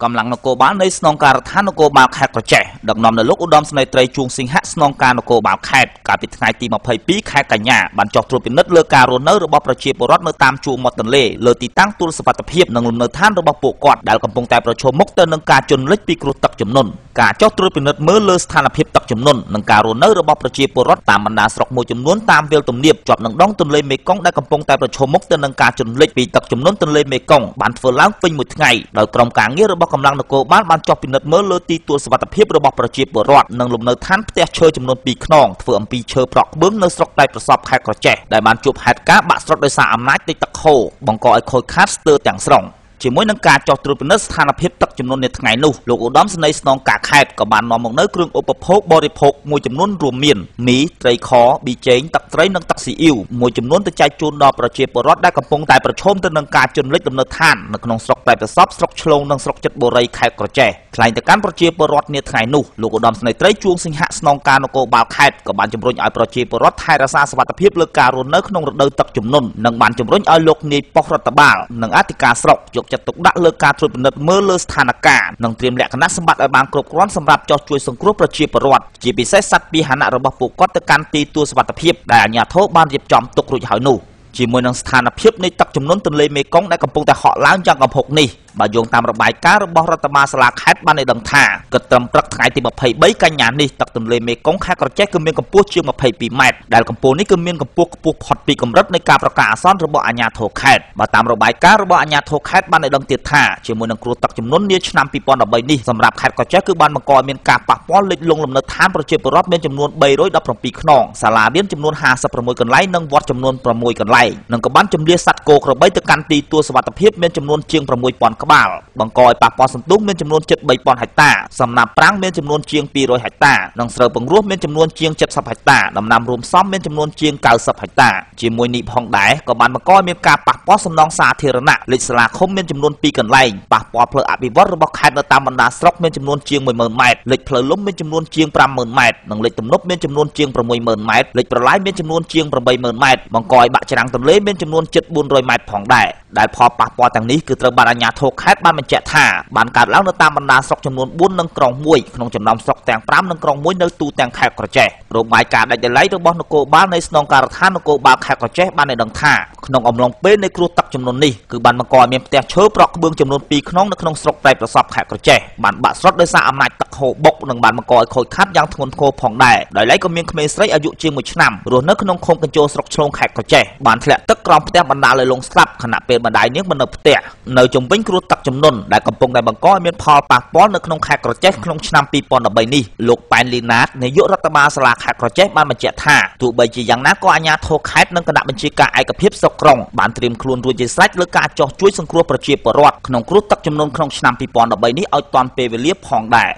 កំឡុងនគរបាលនៃស្នងការដ្ឋាននគរបាលខេត្តក្រចេះដឹកនាំដោយលោកឧត្តមស្នេហ៍ត្រីជួងសិង្ហៈស្នងការនគរបាលខេត្តកាលពីថ្ងៃទី22ខែកញ្ញាបានចុះត្រួតពិនិត្យលើការរស់នៅរបស់ប្រជាពលរដ្ឋនៅតាមជួរមាត់ទន្លេលើទីតាំងទួលសុវត្ថិភាពនិងលំនៅឋានរបស់ពួកគាត់ដែលកំពុងតែប្រឈមមុខទៅនឹងការជន់លិចពីគ្រោះទឹកជំនន់ការចុះត្រួតពិនិត្យមើលលើស្ថានភាពទឹកជំនន់និងការរស់នៅរបស់ប្រជាពលរដ្ឋតាមបណ្ដាស្រុកមួយចំនួនតាមវាលទំនាបជាប់នឹងដងទន្លេមេគង្គដែលកំពុងតែប្រឈមមុខទៅនឹងការជន់លិចពីទឹកជំនន់ទន្លេមេគង្គបានធ្វើឡើងពេញមួយថ្ងៃដោយក្រុមការងាររបស់កម្លាំងនគរបាលបានចុះពិនិត្យមើលលើទីទួលសុវត្ថិភាពរបស់ប្រជាពលរដ្ឋនិងលំនៅឋានផ្ទះឈើចំនួន2ខ្នងធ្វើអំពីឈើប្រក់ក្បឿងនៅស្រុកដែកប្រសពខេត្តក្រចេះដែលបានជួបហេតុការណ៍បាក់ស្រុតដោយសារអំណាចនៃទឹកហូរបង្កឲ្យខូចខាតស្ទើរទាំងស្រុងជាមួយនឹងការចុះត្រួតពិនិត្យស្ថានភាពទឹកជំនន់នៅថ្ងៃនោះលោកឧត្តមស្នេហ៍ស្នងការខេត្តក៏បាននាំមកនៅគ្រឿងឧបភោគបរិភោគមួយចំនួនរួមមានមីត្រីខប៊ីចេងទឹកត្រីនិងទឹកស៊ីអ៊ីវមួយចំនួនទៅចែកជូនដល់ប្រជាពលរដ្ឋដែលកំពុងតែប្រឈមទៅនឹងការជន់លិចលំនៅឋាននៅក្នុងស្រុកដែកប្រសពស្រុកឆ្លងនិងស្រុកចិត្តបុរីខេត្តក្រចេះថ្លែងទៅកាន់ប្រជាពលរដ្ឋនាថ្ងៃនោះលោកឧត្តមស្នេហ៍ត្រីជួងសិង្ហៈស្នងការនគរបាលខេត្តក៏បានជំរុញឲ្យប្រជាពលរដ្ឋថែរក្សាសុវត្ថិភាពលើការរស់នៅក្នុងរដូវទឹកជំនន់និងបានជំរុញឲ្យលោកនាយប៉ុស្តិ៍រដ្ឋបាលនិងអធិការស្រុកយកចិត្តទុកដាក់លើការត្រួតពិនិត្យមើលលើស្ថានភាពនិងត្រៀមលក្ខណៈសម្បត្តិឲ្យបានគ្រប់គ្រាន់សម្រាប់ចោះជួយសង្គ្រោះប្រជាពលរដ្ឋជាពិសេសសត្វពាហនៈរបស់ពួកគាត់ទៅកាន់ទីទួលសុវត្ថិភាពដែលអាជ្ញាធរបានរៀបចំទុករួចហើយនោះជាមួយនឹងស្ថានភាពនៃទឹកជំនន់ទន្លេមេគង្គដែលកំពុងតែហក់ឡើងយ៉ាងគំហុកនេះបើយោងតាមរបាយការណ៍របស់រដ្ឋបាលសាលាខេត្តបានឲ្យដឹងថាគិតត្រឹមព្រឹកថ្ងៃទី23កញ្ញានេះទឹកទន្លេមេគង្គខេត្តក្រចេះគឺមានកម្ពស់ជាង22ម៉ែត្រដែលកម្ពស់នេះគឺមានកម្ពស់ខ្ពស់ផុតពីកម្រិតនៃការប្រកាសអាសន្នរបស់អាជ្ញាធរខេត្តបើតាមរបាយការណ៍របស់អាជ្ញាធរខេត្តបានឲ្យដឹងទៀតថាជាមួយនឹងគ្រោះទឹកជំនន់នាឆ្នាំ2013នេះសម្រាប់ខេត្តក្រចេះគឺបានបង្កឲ្យមានការប៉ះពាល់លិចលង់លំនៅឋានប្រជាពលរដ្ឋមានចំនួន317ខ្នងសាលារៀនចំនួន56កន្លែងនិងវត្តចំនួន6កន្លែងនិងក៏បានជម្លៀសសត្វគោក្របីទៅកាន់ទីទួលសុវត្ថិភាពមានចំនួនជាង6000ក្បាលបង្កឲ្យប៉ះពាល់សន្ទុះមានចំនួនជិត3000ហិកតាសំណាបប្រាំងមានចំនួនជាង200ហិកតានិងស្រូវពង្រោះមានចំនួនជាង70ហិកតាដំណាំរួមផ្សំមានចំនួនជាង90ហិកតាជាមួយនេះផងដែរក៏បានបង្កឲ្យមានការប៉ះពាល់សំណង់សាធារណៈលេខសាលាឃុំមានចំនួន2កន្លែងប៉ះពាល់ផ្លូវអភិវឌ្ឍរបស់ខេត្តនៅតាមបណ្ដាស្រុកមានចំនួនជាង10000ម៉ែត្រលេខផ្លូវលំមានចំនួនជាង50000ម៉ែត្រនិងលេខទំនប់មានចំនួនជាង60000ម៉ែត្រលេខប្រឡាយមានចំនួនជាង80000ម៉ែត្របង្កឲ្យបាក់ច្រាំងទន្លេមានចំនួនជិត400ម៉ែត្រផងដែរដែលផលប៉ះពាល់ទាំងនេះគឺត្រូវបានអាជ្ញាធរខេត្តបានបញ្ជាក់ថាបានកើតឡើងនៅតាមបណ្ដាស្រុកចំនួន4និងក្រុង1ក្នុងចំណោមស្រុកទាំង5និងក្រុង1នៅទូទាំងខេត្តក្រចេះរបាយការណ៍ដាច់ដោយឡែករបស់នគរបាលនៃស្នងការដ្ឋាននគរបាលខេត្តក្រចេះបានឲ្យដឹងថាក្នុងអំឡុងពេលនៃគ្រោះទឹកជំនន់នេះគឺបានបង្កឲ្យមានផ្ទះឈើប្រក់ក្បឿងចំនួន2ខ្នងនៅក្នុងស្រុកដែកប្រសពខេត្តក្រចេះបានបាក់ស្រុតដោយសារអំណាចទឹកហូរបុកនិងបានបង្កឲ្យខូចខាតយ៉ាងធ្ងន់ធ្ងរផងដែរដោយឡែកក៏មានក្មេងស្រីអាយុជាង1ឆ្នាំរស់នៅក្នុងឃុំកញ្ជរស្រុកឆ្លងខេត្តក្រចេះបានធ្លាក់ទឹកក្រោមផ្ទះបណ្ដាលឲ្យលងស្លាប់ខណៈពេលម្ដាយនាងមិននៅផ្ទះនៅជុំវិញគ្រោះទឹកជំនន់ដែលកំពុងតែបង្កឲ្យមានផលប៉ះពាល់នៅក្នុងខេត្តក្រចេះក្នុងឆ្នាំ2013នេះលោកប៉ែនលីណាតនាយករដ្ឋបាលសាលាខេត្តក្រចេះបានបញ្ជាក់ថាទោះបីជាយ៉ាងណាក៏អាជ្ញាធរខេត្តនិងគណៈបញ្ជាការឯកភាពស្រុកក្រុងបានត្រៀមខ្លួនរួចជាស្រេចលើការចោះជួយសង្គ្រោះប្រជាពលរដ្ឋក្នុងគ្រោះទឹកជំនន់ក្នុងឆ្នាំ2013នេះឲ្យទាន់ពេលវេលាផងដែរ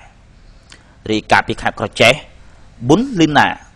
រាយការណ៍ពីខេត្តក្រចេះប៊ុនលីណា